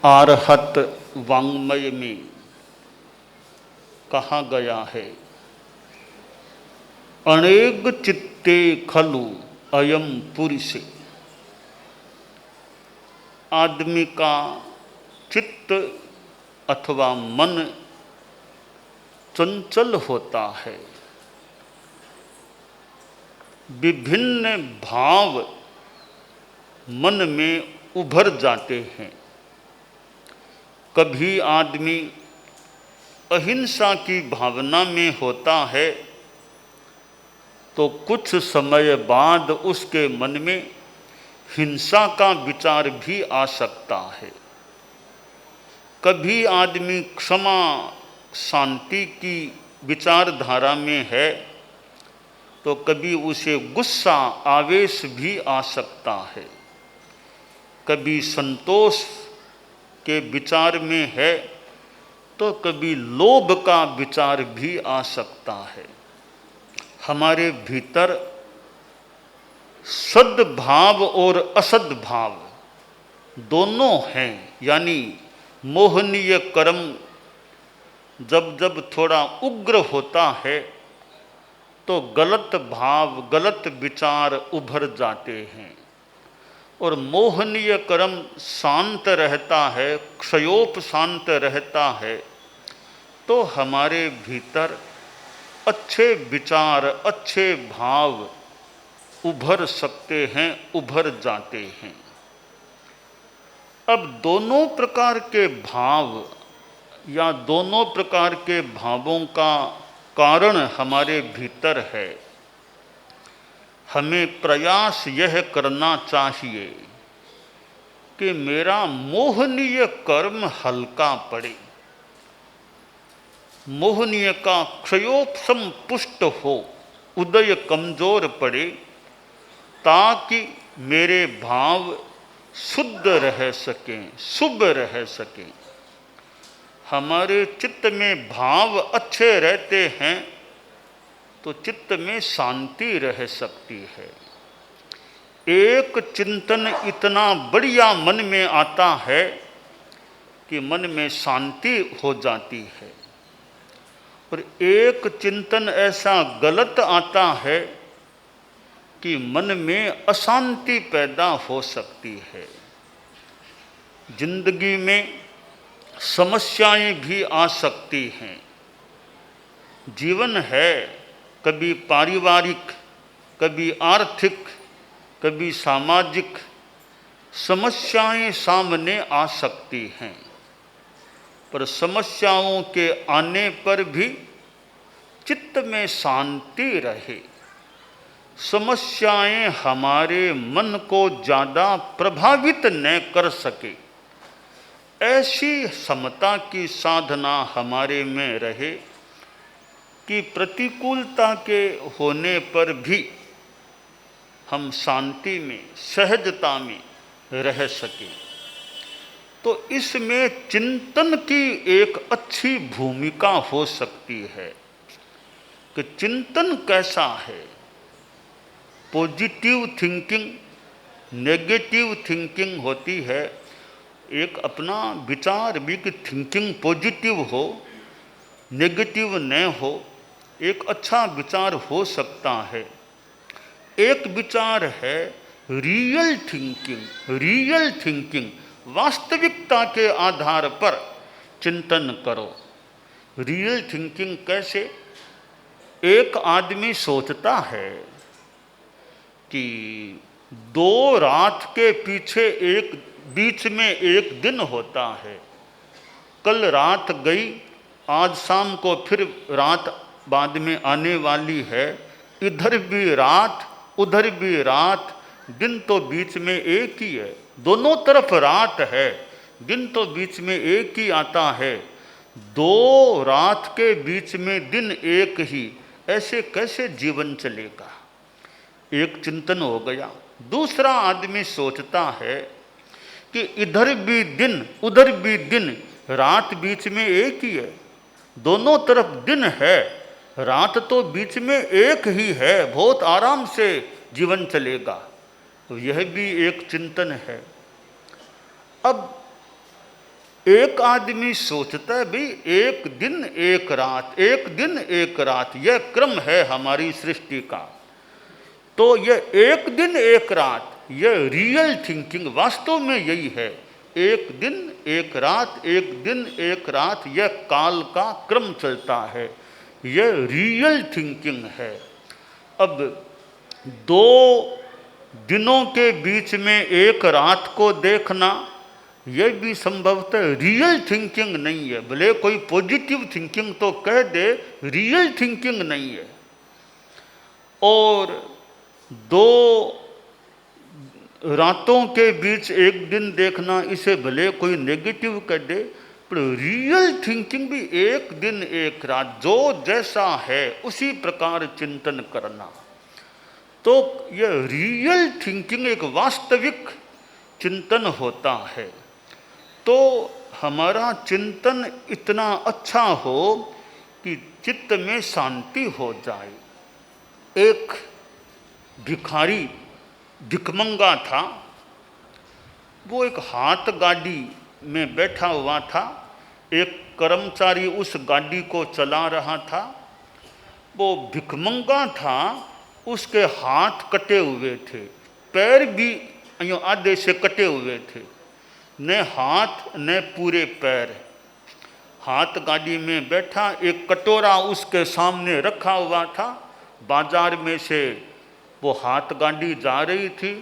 आरहत वाङ्मय में कहा गया है, अनेक चित्ते खलु अयम पुरुषे। आदमी का चित्त अथवा मन चंचल होता है, विभिन्न भाव मन में उभर जाते हैं। कभी आदमी अहिंसा की भावना में होता है तो कुछ समय बाद उसके मन में हिंसा का विचार भी आ सकता है। कभी आदमी क्षमा शांति की विचारधारा में है तो कभी उसे गुस्सा आवेश भी आ सकता है। कभी संतोष के विचार में है तो कभी लोभ का विचार भी आ सकता है। हमारे भीतर सद्भाव और असद्भाव दोनों हैं, यानी मोहनीय कर्म जब जब थोड़ा उग्र होता है तो गलत भाव गलत विचार उभर जाते हैं, और मोहनीय कर्म शांत रहता है, क्षयोप शांत रहता है तो हमारे भीतर अच्छे विचार अच्छे भाव उभर सकते हैं, उभर जाते हैं। अब दोनों प्रकार के भाव या दोनों प्रकार के भावों का कारण हमारे भीतर है। हमें प्रयास यह करना चाहिए कि मेरा मोहनीय कर्म हल्का पड़े, मोहनीय का क्षयोपशम पुष्ट हो, उदय कमजोर पड़े, ताकि मेरे भाव शुद्ध रह सकें, शुभ रह सकें। हमारे चित्त में भाव अच्छे रहते हैं तो चित्त में शांति रह सकती है। एक चिंतन इतना बढ़िया मन में आता है कि मन में शांति हो जाती है, और एक चिंतन ऐसा गलत आता है कि मन में अशांति पैदा हो सकती है। जिंदगी में समस्याएं भी आ सकती हैं। जीवन है, कभी पारिवारिक, कभी आर्थिक, कभी सामाजिक समस्याएं सामने आ सकती हैं, पर समस्याओं के आने पर भी चित्त में शांति रहे। समस्याएं हमारे मन को ज़्यादा प्रभावित न कर सके, ऐसी समता की साधना हमारे में रहे कि प्रतिकूलता के होने पर भी हम शांति में, सहजता में रह सकें। तो इसमें चिंतन की एक अच्छी भूमिका हो सकती है कि चिंतन कैसा है। पॉजिटिव थिंकिंग, नेगेटिव थिंकिंग होती है। एक अपना विचार भी कि थिंकिंग पॉजिटिव हो, नेगेटिव न हो, एक अच्छा विचार हो सकता है। एक विचार है रियल थिंकिंग। रियल थिंकिंग, वास्तविकता के आधार पर चिंतन करो। रियल थिंकिंग कैसे? एक आदमी सोचता है कि 2 रात के पीछे एक बीच में एक दिन होता है। कल रात गई, आज शाम को फिर रात बाद में आने वाली है। इधर भी रात उधर भी रात, दिन तो बीच में एक ही है। दोनों तरफ रात है, दिन तो बीच में एक ही आता है। 2 रात के बीच में दिन एक ही, ऐसे कैसे जीवन चलेगा? एक चिंतन हो गया। दूसरा आदमी सोचता है कि इधर भी दिन उधर भी दिन, रात बीच में एक ही है, दोनों तरफ दिन है, रात तो बीच में एक ही है, बहुत आराम से जीवन चलेगा। तो यह भी एक चिंतन है। अब एक आदमी सोचता है भाई एक दिन एक रात, एक दिन एक रात, यह क्रम है हमारी सृष्टि का। तो यह एक दिन एक रात, यह रियल थिंकिंग वास्तव में यही है। एक दिन एक रात, एक दिन एक रात, यह काल का क्रम चलता है, यह रियल थिंकिंग है। अब दो दिनों के बीच में एक रात को देखना, यह भी संभवतः रियल थिंकिंग नहीं है। भले कोई पॉजिटिव थिंकिंग तो कह दे, रियल थिंकिंग नहीं है। और दो रातों के बीच एक दिन देखना, इसे भले कोई नेगेटिव कह दे, पर रियल थिंकिंग भी एक दिन एक रात, जो जैसा है उसी प्रकार चिंतन करना। तो यह रियल थिंकिंग एक वास्तविक चिंतन होता है। तो हमारा चिंतन इतना अच्छा हो कि चित्त में शांति हो जाए। एक भिखारी भिखमंगा था, वो एक हाथ गाड़ी में बैठा हुआ था। एक कर्मचारी उस गाड़ी को चला रहा था। वो भिखमंगा था, उसके हाथ कटे हुए थे, पैर भी यूँ आधे से कटे हुए थे, न हाथ न पूरे पैर। हाथ गाड़ी में बैठा, एक कटोरा उसके सामने रखा हुआ था। बाजार में से वो हाथ गाड़ी जा रही थी।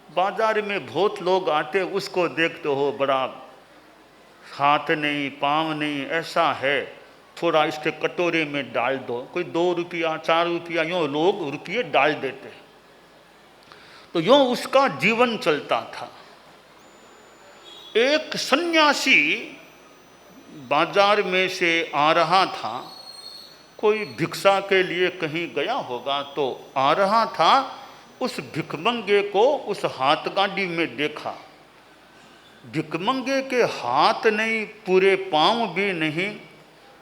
बाजार में बहुत लोग आते, उसको देखते हो बड़ा हाथ नहीं पाँव नहीं, ऐसा है, थोड़ा इसके कटोरे में डाल दो। कोई 2 रुपया 4 रुपया यूँ लोग रुपये डाल देते। तो यूँ उसका जीवन चलता था। एक सन्यासी बाजार में से आ रहा था, कोई भिक्षा के लिए कहीं गया होगा, तो आ रहा था। उस भिखमंगे को उस हाथ गाड़ी में देखा। भिखमंगे के हाथ नहीं, पूरे पाँव भी नहीं,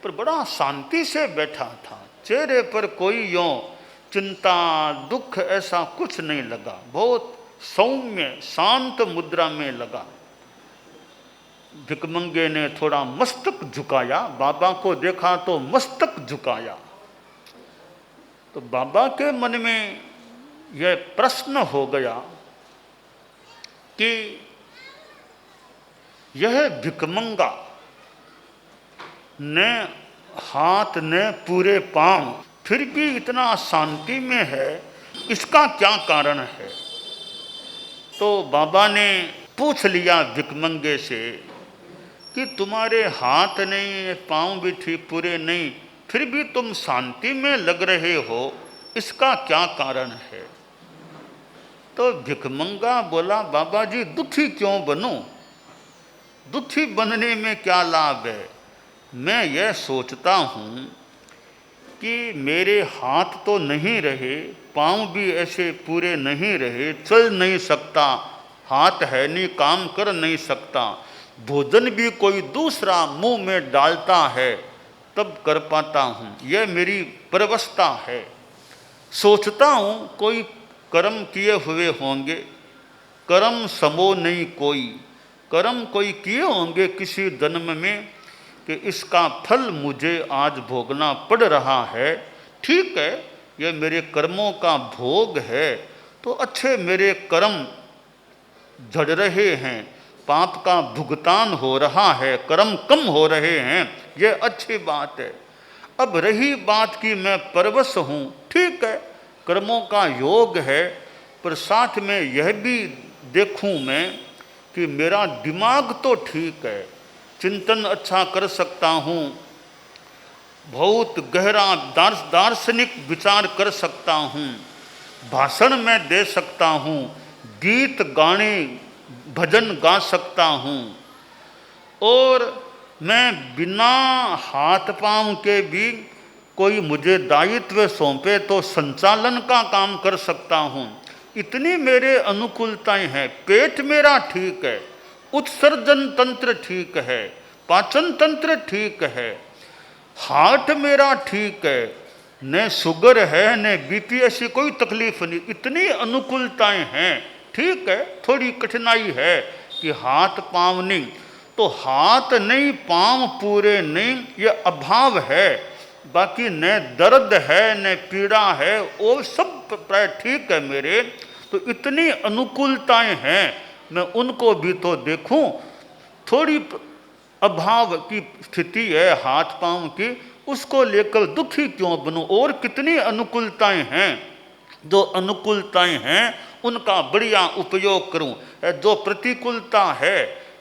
पर बड़ा शांति से बैठा था। चेहरे पर कोई यूँ चिंता दुख ऐसा कुछ नहीं लगा, बहुत सौम्य शांत मुद्रा में लगा। भिखमंगे ने थोड़ा मस्तक झुकाया, बाबा को देखा तो मस्तक झुकाया। तो बाबा के मन में यह प्रश्न हो गया कि यह भिखमंगा न हाथ न पूरे पांव, फिर भी इतना शांति में है, इसका क्या कारण है? तो बाबा ने पूछ लिया भिखमंगे से कि तुम्हारे हाथ नहीं, पांव भी ठीक पूरे नहीं, फिर भी तुम शांति में लग रहे हो, इसका क्या कारण है? तो भिखमंगा बोला, बाबा जी दुखी क्यों बनूं? दुखी बनने में क्या लाभ है? मैं यह सोचता हूँ कि मेरे हाथ तो नहीं रहे, पाँव भी ऐसे पूरे नहीं रहे, चल नहीं सकता, हाथ है नहीं, काम कर नहीं सकता, भोजन भी कोई दूसरा मुंह में डालता है तब कर पाता हूँ, यह मेरी परवस्था है। सोचता हूँ कोई कर्म किए हुए होंगे, कर्म समो नहीं कोई, कर्म कोई किए होंगे किसी जन्म में कि इसका फल मुझे आज भोगना पड़ रहा है। ठीक है, यह मेरे कर्मों का भोग है, तो अच्छे मेरे कर्म झड़ रहे हैं, पाप का भुगतान हो रहा है, कर्म कम हो रहे हैं, यह अच्छी बात है। अब रही बात कि मैं परवश हूँ, ठीक है, कर्मों का योग है, पर साथ में यह भी देखूँ मैं कि मेरा दिमाग तो ठीक है, चिंतन अच्छा कर सकता हूँ, बहुत गहरा दार्शनिक विचार कर सकता हूँ, भाषण में दे सकता हूँ, गीत गाने भजन गा सकता हूँ, और मैं बिना हाथ पांव के भी कोई मुझे दायित्व सौंपे तो संचालन का काम कर सकता हूँ। इतनी मेरे अनुकूलताएं हैं, पेट मेरा ठीक है, उत्सर्जन तंत्र ठीक है, पाचन तंत्र ठीक है, हार्ट मेरा ठीक है, न शुगर है न बीपी, ऐसी कोई तकलीफ नहीं, इतनी अनुकूलताएं हैं। ठीक है, थोड़ी कठिनाई है कि हाथ पांव नहीं, तो हाथ नहीं, पांव पूरे नहीं, ये अभाव है। बाकी न दर्द है न पीड़ा है, वो सब प्राय ठीक है मेरे। तो इतनी अनुकूलताएं हैं, मैं उनको भी तो देखूं। थोड़ी अभाव की स्थिति है हाथ पांव की, उसको लेकर दुखी क्यों बनूं? और कितनी अनुकूलताएं हैं, जो अनुकूलताएं हैं उनका बढ़िया उपयोग करूं। जो प्रतिकूलता है,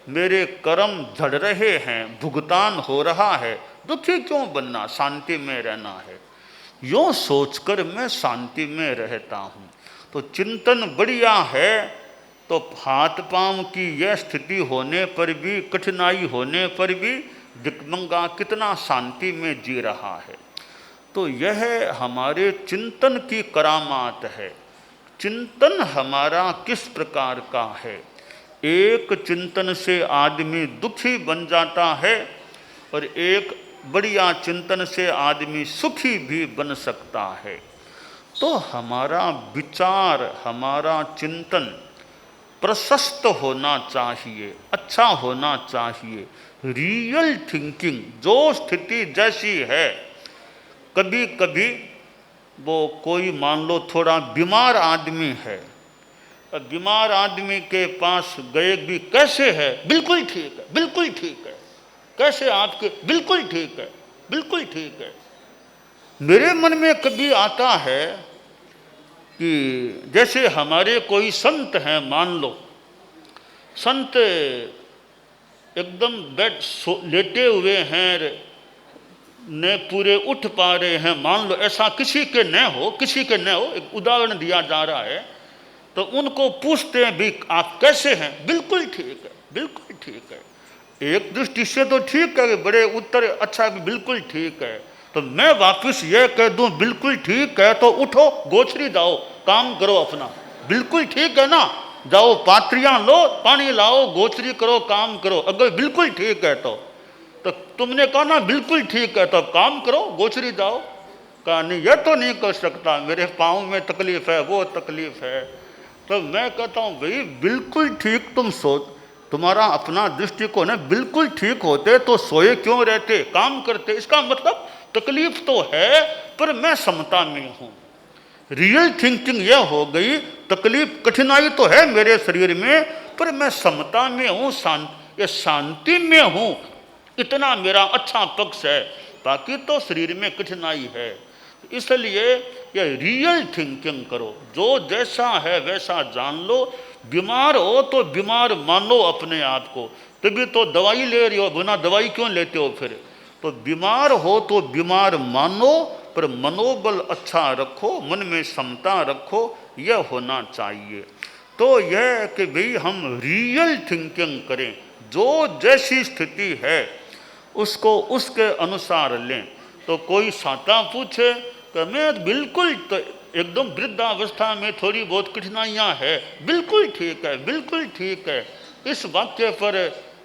मेरे कर्म झड़ रहे हैं, भुगतान हो रहा है, दुखी क्यों बनना, शांति में रहना है। यूँ सोचकर मैं शांति में रहता हूँ। तो चिंतन बढ़िया है, तो हाथ पांव की यह स्थिति होने पर भी, कठिनाई होने पर भी दिक्मंगा कितना शांति में जी रहा है। तो यह हमारे चिंतन की करामात है। चिंतन हमारा किस प्रकार का है? एक चिंतन से आदमी दुखी बन जाता है और एक बढ़िया चिंतन से आदमी सुखी भी बन सकता है। तो हमारा विचार, हमारा चिंतन प्रशस्त होना चाहिए, अच्छा होना चाहिए। रियल थिंकिंग, जो स्थिति जैसी है। कभी कभी वो कोई मान लो थोड़ा बीमार आदमी है, बीमार आदमी के पास गए भी, कैसे है? बिल्कुल ठीक है, बिल्कुल ठीक है। कैसे आपके? बिल्कुल ठीक है, बिल्कुल ठीक है। मेरे मन में कभी आता है कि जैसे हमारे कोई संत हैं, मान लो संत एकदम लेटे हुए हैं, न पूरे उठ पा रहे हैं, मान लो ऐसा किसी के न हो, किसी के न हो, एक उदाहरण दिया जा रहा है। तो उनको पूछते हैं भी आप कैसे हैं? बिल्कुल ठीक है, बिल्कुल ठीक है। एक दृष्टि से तो ठीक है, बड़े उत्तर अच्छा है, बिल्कुल ठीक है। तो मैं वापस ये कह दूं बिल्कुल ठीक है, तो उठो, गोचरी जाओ, काम करो अपना। बिल्कुल ठीक है ना, जाओ पात्रियां लो, पानी लाओ, गोचरी करो, काम करो। अगर बिल्कुल ठीक है तो तुमने कहा ना बिल्कुल ठीक है, तो काम करो, गोचरी जाओ। कहा नहीं, यह तो नहीं कर सकता, मेरे पाँव में तकलीफ है, वो तकलीफ है। तो मैं कहता हूँ भाई बिल्कुल ठीक तुम सोच, तुम्हारा अपना दृष्टिकोण है, बिल्कुल ठीक होते तो सोए क्यों रहते, काम करते। इसका मतलब तकलीफ तो है पर मैं समता में हूँ। रियल थिंकिंग यह हो गई, तकलीफ कठिनाई तो है मेरे शरीर में, पर मैं समता में हूँ, शांति में हूँ, इतना मेरा अच्छा पक्ष है। बाकी तो शरीर में कठिनाई है। इसलिए ये रियल थिंकिंग करो, जो जैसा है वैसा जान लो। बीमार हो तो बीमार मानो अपने आप को, तभी तो दवाई ले रही हो, बिना दवाई क्यों लेते हो फिर? तो बीमार हो तो बीमार मानो, पर मनोबल अच्छा रखो, मन में समता रखो, यह होना चाहिए। तो यह कि भाई हम रियल थिंकिंग करें, जो जैसी स्थिति है उसको उसके अनुसार लें। तो कोई साता पूछे कि मैं बिल्कुल तो एकदम वृद्धावस्था में थोड़ी बहुत कठिनाइयाँ है, बिल्कुल ठीक है, बिल्कुल ठीक है। इस वाक्य पर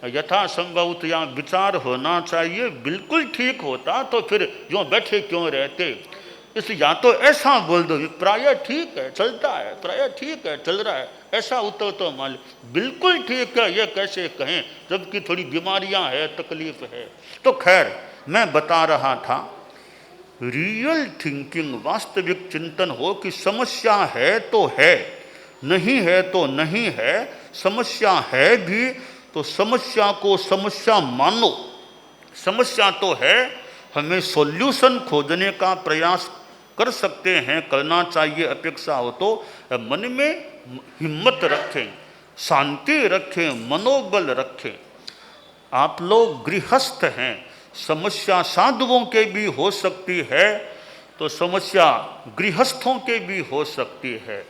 यथासंभव या विचार होना चाहिए। बिल्कुल ठीक होता तो फिर यूँ बैठे क्यों रहते? इस या तो ऐसा बोल दो प्राय ठीक है, चलता है, प्राय ठीक है, चल रहा है, ऐसा उत्तर तो मान लो। बिल्कुल ठीक है ये कैसे कहें जबकि थोड़ी बीमारियां है, तकलीफ है। तो खैर मैं बता रहा था, रियल थिंकिंग, वास्तविक चिंतन हो कि समस्या है तो है, नहीं है तो नहीं है। समस्या है भी तो समस्या को समस्या मानो, समस्या तो है, हमें सॉल्यूशन खोजने का प्रयास कर सकते हैं, करना चाहिए। अपेक्षा हो तो मन में हिम्मत रखें, शांति रखें, मनोबल रखें। आप लोग गृहस्थ हैं, समस्या साधुओं के भी हो सकती है, तो समस्या गृहस्थों के भी हो सकती है,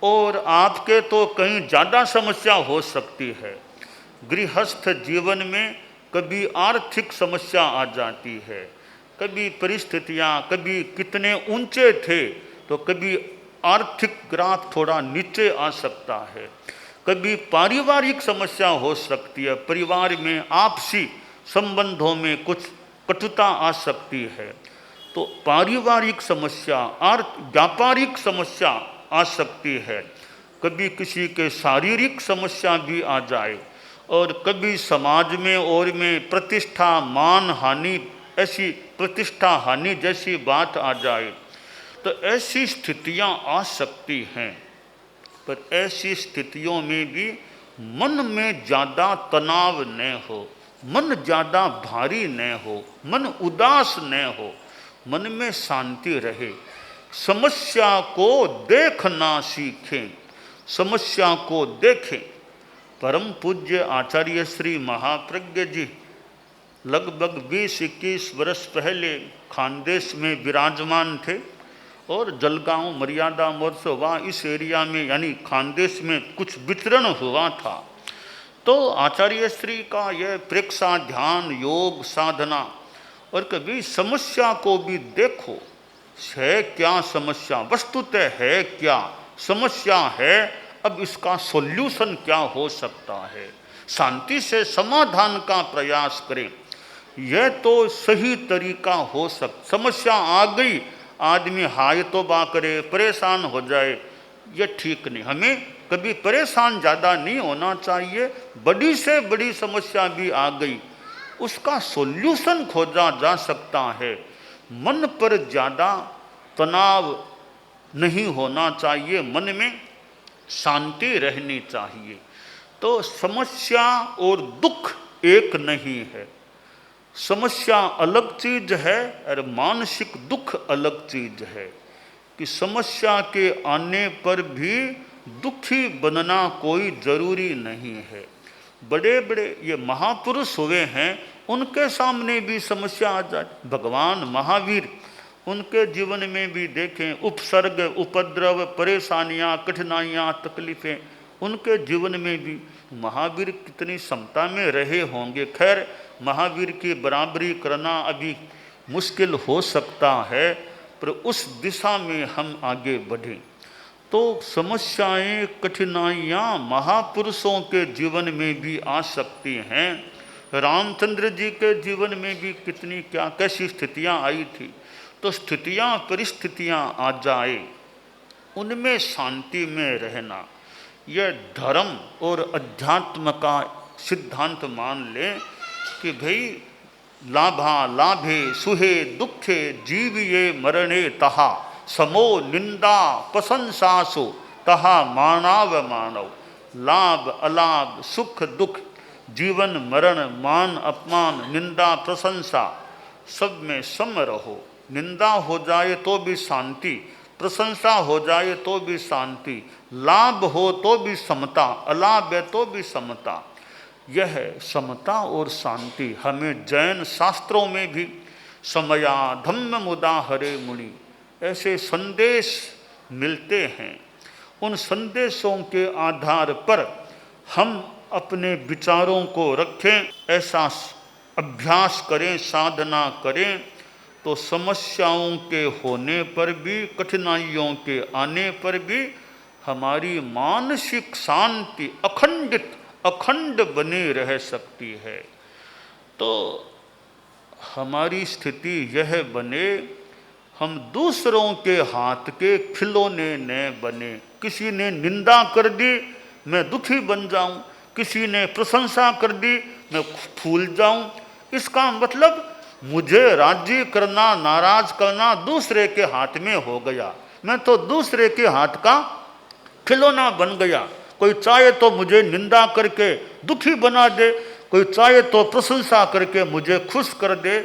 और आपके तो कहीं ज़्यादा समस्या हो सकती है। गृहस्थ जीवन में कभी आर्थिक समस्या आ जाती है, कभी परिस्थितियाँ, कभी कितने ऊंचे थे तो कभी आर्थिक ग्राफ थोड़ा नीचे आ सकता है, कभी पारिवारिक समस्या हो सकती है, परिवार में आपसी संबंधों में कुछ कटुता आ सकती है। तो पारिवारिक समस्या, व्यापारिक समस्या आ सकती है, कभी किसी के शारीरिक समस्या भी आ जाए। और कभी समाज में और में प्रतिष्ठा मान हानि, ऐसी प्रतिष्ठा हानि जैसी बात आ जाए तो ऐसी स्थितियां आ सकती हैं। पर ऐसी स्थितियों में भी मन में ज़्यादा तनाव न हो, मन ज़्यादा भारी न हो, मन उदास न हो, मन में शांति रहे। समस्या को देखना सीखें, समस्या को देखें। परम पूज्य आचार्य श्री महाप्रज्ञ जी लगभग 20-21 वर्ष पहले खानदेश में विराजमान थे और जलगांव मर्यादा महोत्सव हुआ इस एरिया में, यानी खानदेश में कुछ वितरण हुआ था। तो आचार्य श्री का यह प्रेक्षा ध्यान योग साधना, और कभी समस्या को भी देखो, है क्या समस्या, वस्तुतः है क्या समस्या है, अब इसका सॉल्यूशन क्या हो सकता है, शांति से समाधान का प्रयास करें। यह तो सही तरीका हो समस्या आ गई आदमी हाय तो बा करे, परेशान हो जाए, यह ठीक नहीं। हमें कभी परेशान ज़्यादा नहीं होना चाहिए। बड़ी से बड़ी समस्या भी आ गई, उसका सॉल्यूशन खोजा जा सकता है। मन पर ज़्यादा तनाव नहीं होना चाहिए, मन में शांति रहनी चाहिए। तो समस्या और दुख एक नहीं है, समस्या अलग चीज है और मानसिक दुख अलग चीज है। कि समस्या के आने पर भी दुखी बनना कोई जरूरी नहीं है। बड़े बड़े ये महापुरुष हुए हैं, उनके सामने भी समस्या आ जाए। भगवान महावीर, उनके जीवन में भी देखें उपसर्ग उपद्रव परेशानियां कठिनाइयां तकलीफें, उनके जीवन में भी महावीर कितनी समता में रहे होंगे। खैर महावीर की बराबरी करना अभी मुश्किल हो सकता है, पर उस दिशा में हम आगे बढ़ें। तो समस्याएं कठिनाइयाँ महापुरुषों के जीवन में भी आ सकती हैं। रामचंद्र जी के जीवन में भी कितनी क्या कैसी स्थितियाँ आई थी। तो स्थितियाँ परिस्थितियाँ आ जाए, उनमें शांति में रहना, यह धर्म और अध्यात्म का सिद्धांत मान लें कि भाई लाभा लाभे सुहे दुखे जीविये मरणे तहा समो निंदा प्रशंसासु तहा मानव मानव। लाभ अलाभ सुख दुख जीवन मरण मान अपमान निंदा प्रशंसा सब में सम रहो। निंदा हो जाए तो भी शांति, प्रशंसा हो जाए तो भी शांति, लाभ हो तो भी समता, अलाभ है तो भी समता। यह समता और शांति हमें जैन शास्त्रों में भी समया धम्म मुदा हरे मुनि ऐसे संदेश मिलते हैं। उन संदेशों के आधार पर हम अपने विचारों को रखें, ऐसा अभ्यास करें, साधना करें, तो समस्याओं के होने पर भी कठिनाइयों के आने पर भी हमारी मानसिक शांति अखंड बनी रह सकती है। तो हमारी स्थिति यह बने, हम दूसरों के हाथ के खिलौने न बने। किसी ने निंदा कर दी मैं दुखी बन जाऊं, किसी ने प्रशंसा कर दी मैं फूल जाऊं। इसका मतलब मुझे राजी करना नाराज करना दूसरे के हाथ में हो गया, मैं तो दूसरे के हाथ का खिलौना बन गया। कोई चाहे तो मुझे निंदा करके दुखी बना दे, कोई चाहे तो प्रशंसा करके मुझे खुश कर दे।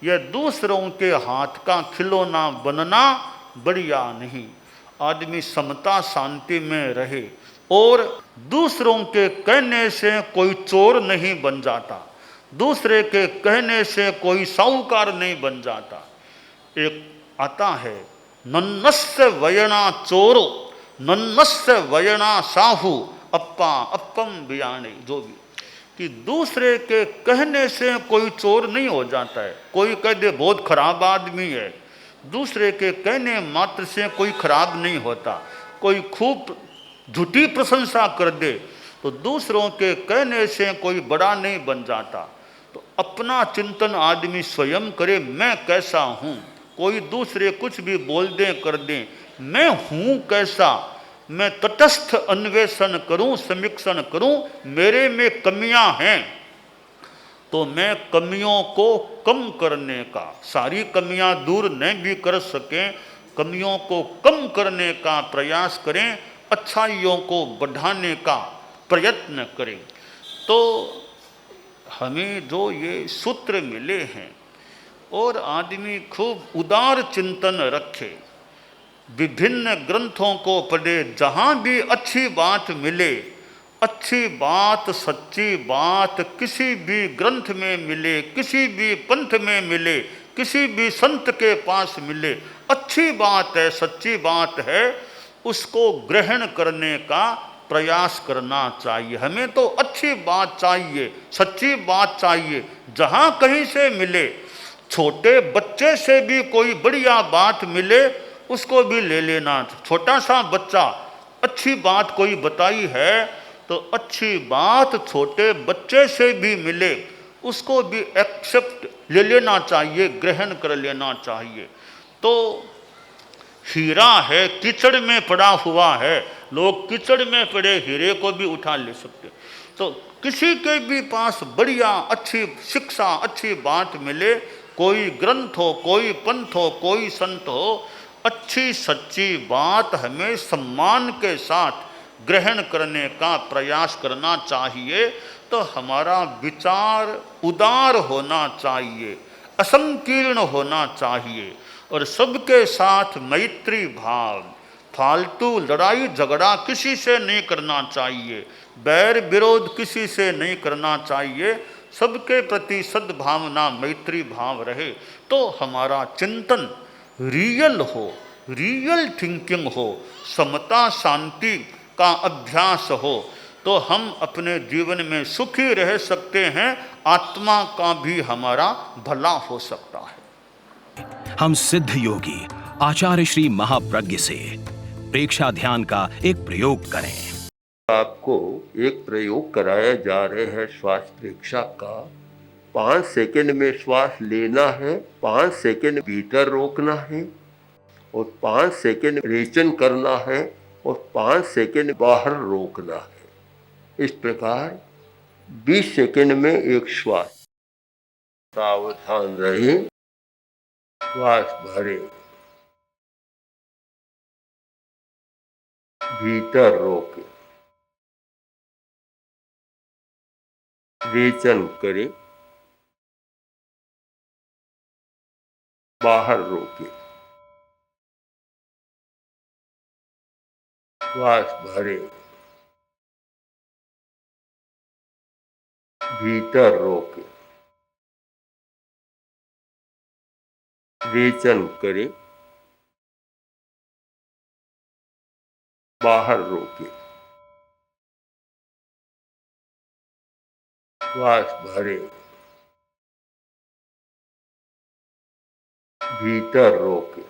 यह दूसरों के हाथ का खिलौना बनना बढ़िया नहीं। आदमी समता शांति में रहे और दूसरों के कहने से कोई चोर नहीं बन जाता, दूसरे के कहने से कोई साहूकार नहीं बन जाता। एक आता है नन्नस्य वयना चोरो नन्नस्य वयना साहू अप्पा अप्पम बियाने, जो भी कि दूसरे के कहने से कोई चोर नहीं हो जाता है। कोई कह दे बहुत खराब आदमी है, दूसरे के कहने मात्र से कोई खराब नहीं होता। कोई खूब झूठी प्रशंसा कर दे तो दूसरों के कहने से कोई बड़ा नहीं बन जाता। तो अपना चिंतन आदमी स्वयं करे, मैं कैसा हूँ। कोई दूसरे कुछ भी बोल दें कर दें, मैं हूँ कैसा, मैं तटस्थ अन्वेषण करूं, समीक्षण करूं, मेरे में कमियां हैं तो मैं कमियों को कम करने का, सारी कमियां दूर नहीं भी कर सकें, कमियों को कम करने का प्रयास करें, अच्छाइयों को बढ़ाने का प्रयत्न करें। तो हमें जो ये सूत्र मिले हैं और आदमी खूब उदार चिंतन रखे, विभिन्न ग्रंथों को पढ़े, जहाँ भी अच्छी बात मिले, अच्छी बात, सच्ची बात किसी भी ग्रंथ में मिले, किसी भी पंथ में मिले, किसी भी संत के पास मिले, अच्छी बात है, सच्ची बात है, उसको ग्रहण करने का प्रयास करना चाहिए। हमें तो अच्छी बात चाहिए, सच्ची बात चाहिए, जहाँ कहीं से मिले, छोटे बच्चे से भी कोई बढ़िया बात मिले उसको भी ले लेना। छोटा सा बच्चा अच्छी बात कोई बताई है तो अच्छी बात छोटे बच्चे से भी मिले उसको भी एक्सेप्ट ले लेना चाहिए, ग्रहण कर लेना चाहिए। तो हीरा है, कीचड़ में पड़ा हुआ है, लोग कीचड़ में पड़े हीरे को भी उठा ले सकते। तो किसी के भी पास बढ़िया अच्छी शिक्षा, अच्छी बात मिले, कोई ग्रंथ हो, कोई पंथ हो, कोई संत हो, अच्छी सच्ची बात हमें सम्मान के साथ ग्रहण करने का प्रयास करना चाहिए। तो हमारा विचार उदार होना चाहिए, असंकीर्ण होना चाहिए और सबके साथ मैत्री भाव, फालतू लड़ाई झगड़ा किसी से नहीं करना चाहिए, बैर विरोध किसी से नहीं करना चाहिए, सबके प्रति सद्भावना मैत्री भाव रहे तो हमारा चिंतन रियल हो, रियल थिंकिंग हो, समता शांति का अभ्यास हो, तो हम अपने जीवन में सुखी रह सकते हैं, आत्मा का भी हमारा भला हो सकता है। हम सिद्ध योगी आचार्य श्री महाप्रज्ञ से प्रेक्षा ध्यान का एक प्रयोग करें। आपको एक प्रयोग कराया जा रहे हैं श्वास प्रेक्षा का। 5 सेकंड में श्वास लेना है, 5 सेकंड भीतर रोकना है और 5 सेकंड रेचन करना है और 5 सेकंड बाहर रोकना है। इस प्रकार 20 सेकंड में एक श्वास। सावधान रहे, श्वास भरे, भीतर रोके, रेचन करे, बाहर रोके, श्वास भरे, भीतर रोके, रेचन करे, बाहर रोके, श्वास भरे, भीतर रोके,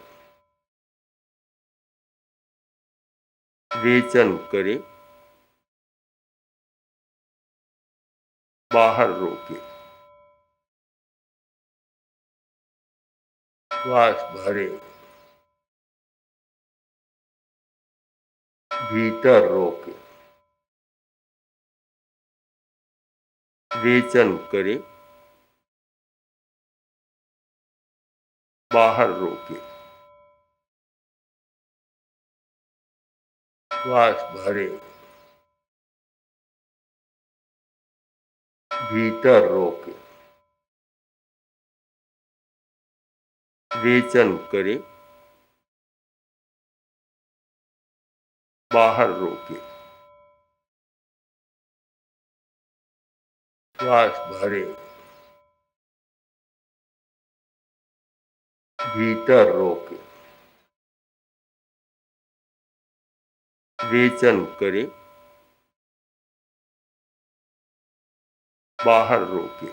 रेचन करे, बाहर रोके, श्वास भरे, भीतर रोके, रेचन करे, बाहर रोके, श्वास भरे, भीतर रोके, रेचन करे, बाहर रोके, श्वास भरे, भीतर रोके, रेचन करे, बाहर रोके,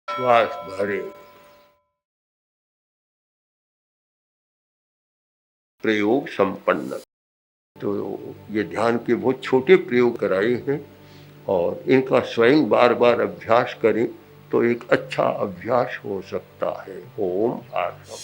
श्वास भरे। प्रयोग संपन्न। तो ये ध्यान के बहुत छोटे प्रयोग कराए हैं और इनका स्वयं बार बार अभ्यास करें तो एक अच्छा अभ्यास हो सकता है। ओम आत्मा।